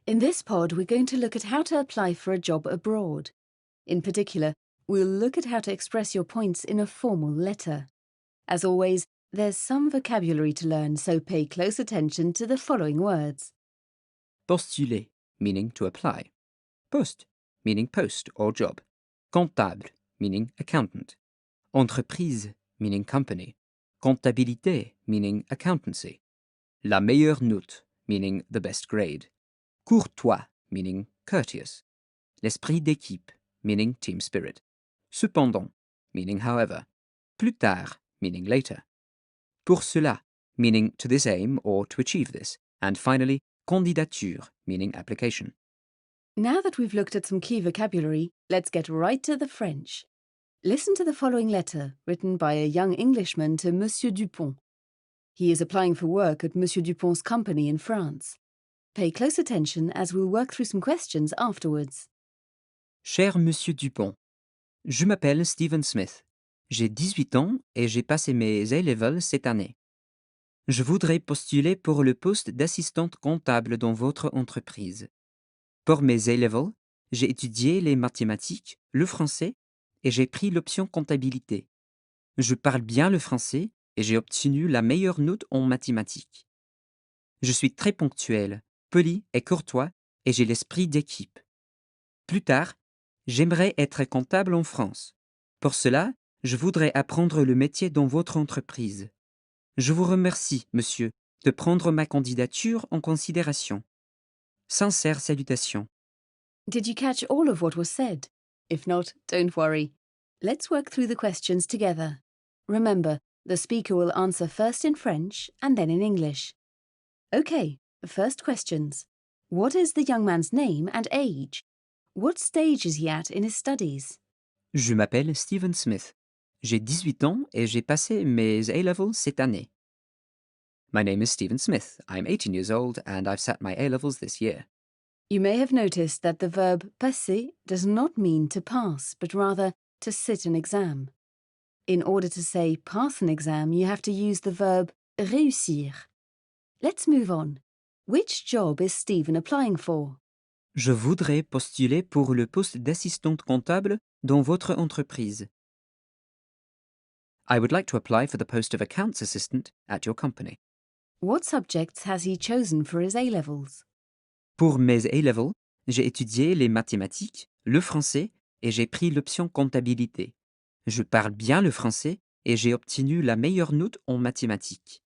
In this pod, we're going to look at how to apply for a job abroad. In particular, we'll look at how to express your points in a formal letter. As always, there's some vocabulary to learn, so pay close attention to the following words. Postuler, meaning to apply. Poste, meaning post or job. Comptable, meaning accountant. Entreprise, meaning company. Comptabilité, meaning accountancy. La meilleure note, meaning the best grade. Courtois, meaning courteous. L'esprit d'équipe, meaning team spirit. Cependant, meaning however. Plus tard, meaning later. Pour cela, meaning to this aim or to achieve this. And finally, candidature, meaning application. Now that we've looked at some key vocabulary, let's get right to the French. Listen to the following letter, written by a young Englishman to Monsieur Dupont. He is applying for work at Monsieur Dupont's company in France. Pay close attention as we'll work through some questions afterwards. Cher Monsieur Dupont, je m'appelle Stephen Smith. J'ai 18 ans et j'ai passé mes A-levels cette année. Je voudrais postuler pour le poste d'assistante comptable dans votre entreprise. Pour mes A-levels, j'ai étudié les mathématiques, le français et j'ai pris l'option comptabilité. Je parle bien le français et j'ai obtenu la meilleure note en mathématiques. Je suis très ponctuel, poli et courtois et j'ai l'esprit d'équipe. Plus tard, j'aimerais être comptable en France. Pour cela, je voudrais apprendre le métier dans votre entreprise. Je vous remercie, monsieur, de prendre ma candidature en considération. Sincères salutations. Did you catch all of what was said? If not, don't worry. Let's work through the questions together. Remember, the speaker will answer first in French and then in English. Okay, first questions. What is the young man's name and age? What stage is he at in his studies? Je m'appelle Stephen Smith. J'ai 18 ans et j'ai passé mes A-levels cette année. My name is Stephen Smith. I'm 18 years old and I've sat my A-levels this year. You may have noticed that the verb passer does not mean to pass, but rather to sit an exam. In order to say pass an exam, you have to use the verb réussir. Let's move on. Which job is Stephen applying for? Je voudrais postuler pour le poste d'assistante comptable dans votre entreprise. I would like to apply for the post of accounts assistant at your company. What subjects has he chosen for his A-levels? Pour mes A-levels, j'ai étudié les mathématiques, le français et j'ai pris l'option comptabilité. Je parle bien le français et j'ai obtenu la meilleure note en mathématiques.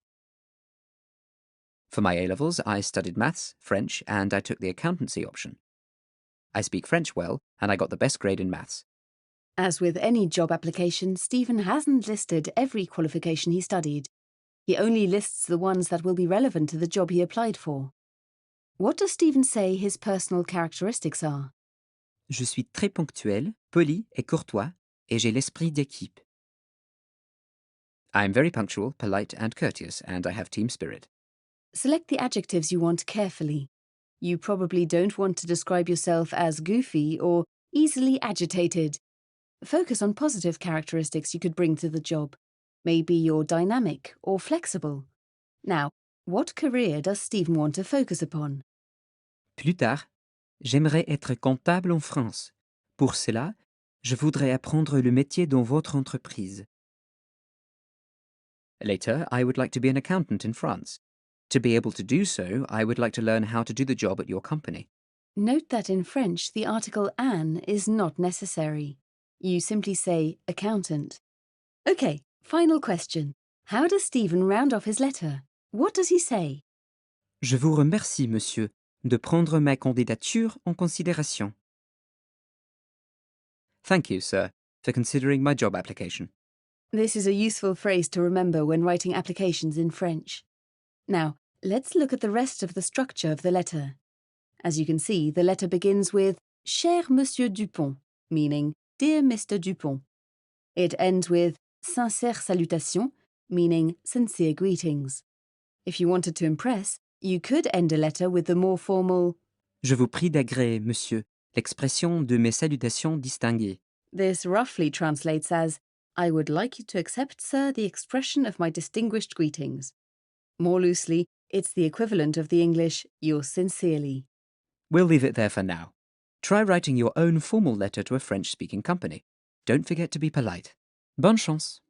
For my A-levels, I studied maths, French, and I took the accountancy option. I speak French well, and I got the best grade in maths. As with any job application, Stephen hasn't listed every qualification he studied. He only lists the ones that will be relevant to the job he applied for. What does Stephen say his personal characteristics are? Je suis très ponctuel, poli et courtois, et j'ai l'esprit d'équipe. I am very punctual, polite, and courteous, and I have team spirit. Select the adjectives you want carefully. You probably don't want to describe yourself as goofy or easily agitated. Focus on positive characteristics you could bring to the job. Maybe you're dynamic or flexible. Now, what career does Stephen want to focus upon? Plus tard, j'aimerais être comptable en France. Pour cela, je voudrais apprendre le métier dans votre entreprise. Later, I would like to be an accountant in France. To be able to do so, I would like to learn how to do the job at your company. Note that in French, the article an is not necessary. You simply say accountant. Okay, final question. How does Stephen round off his letter? What does he say? Je vous remercie, monsieur, de prendre ma candidature en considération. Thank you, sir, for considering my job application. This is a useful phrase to remember when writing applications in French. Now, let's look at the rest of the structure of the letter. As you can see, the letter begins with Cher Monsieur Dupont, meaning Dear Mr. Dupont. It ends with Sincères salutations, meaning sincere greetings. If you wanted to impress, you could end a letter with the more formal Je vous prie d'agréer, monsieur, l'expression de mes salutations distinguées. This roughly translates as, I would like you to accept, sir, the expression of my distinguished greetings. More loosely, it's the equivalent of the English, yours sincerely. We'll leave it there for now. Try writing your own formal letter to a French-speaking company. Don't forget to be polite. Bonne chance!